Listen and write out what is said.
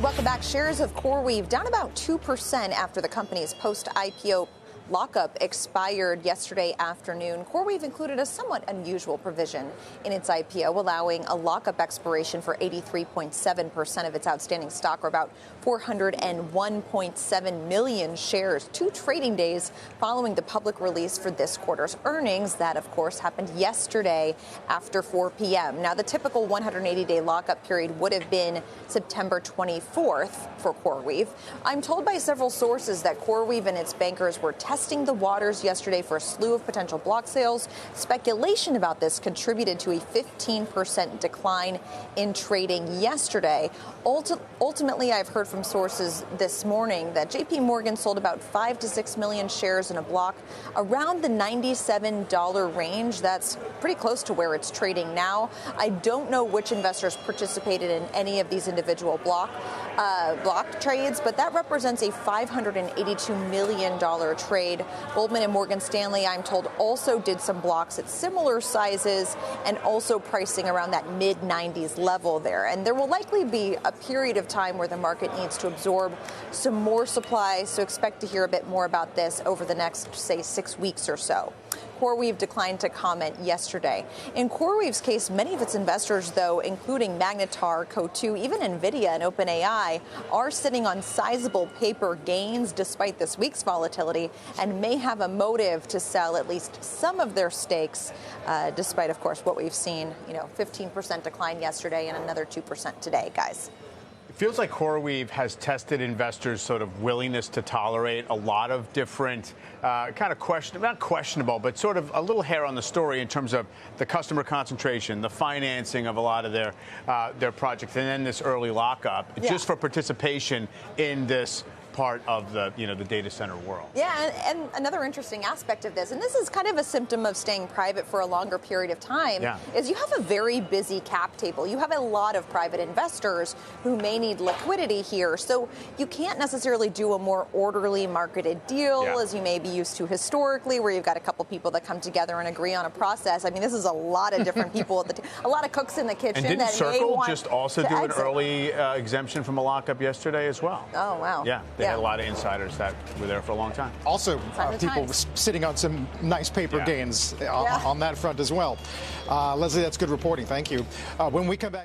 Welcome back. Shares of CoreWeave down about 2% after the company's post-IPO lockup expired yesterday afternoon. CoreWeave included a somewhat unusual provision in its IPO, allowing a lockup expiration for 83.7% of its outstanding stock, or about 401.7 million shares, 2 trading days following the public release for this quarter's earnings. That, of course, happened yesterday after 4 p.m. Now, the typical 180-day lockup period would have been September 24th for CoreWeave. I'm told by several sources that CoreWeave and its bankers were testing the waters yesterday for a slew of potential block sales. Speculation about this contributed to a 15% decline in trading yesterday. Ultimately, I've heard from sources this morning that JP Morgan sold about 5 to 6 million shares in a block around the $97 range. That's pretty close to where it's trading now. I don't know which investors participated in any of these individual block trades, but that represents a $582 million trade. Goldman and Morgan Stanley, I'm told, also did some blocks at similar sizes and also pricing around that mid-90s level there. And there will likely be a period of time where the market needs to absorb some more supply, so expect to hear a bit more about this over the next, say, 6 weeks or so. CoreWeave declined to comment yesterday. In CoreWeave's case, many of its investors, though, including Magnetar, Coatue, even NVIDIA and OpenAI, are sitting on sizable paper gains despite this week's volatility and may have a motive to sell at least some of their stakes, despite, of course, what we've seen, 15% decline yesterday and another 2% today, guys. It feels like CoreWeave has tested investors' sort of willingness to tolerate a lot of different kind of not questionable, but sort of a little hair on the story in terms of the customer concentration, the financing of a lot of their projects, and then this early lockup, just for participation in this part of the data center world. Yeah, and another interesting aspect of this, and this is kind of a symptom of staying private for a longer period of time, is you have a very busy cap table. You have a lot of private investors who may need liquidity here, so you can't necessarily do a more orderly marketed deal as you may be used to historically, where you've got a couple people that come together and agree on a process. I mean, this is a lot of different people at a lot of cooks in the kitchen. And didn't that Circle want just also do an early exemption from a lockup yesterday as well? Oh, wow. Yeah. They had a lot of insiders that were there for a long time. Also, people sitting on some nice paper gains on that front as well. Leslie, that's good reporting. Thank you. When we come back.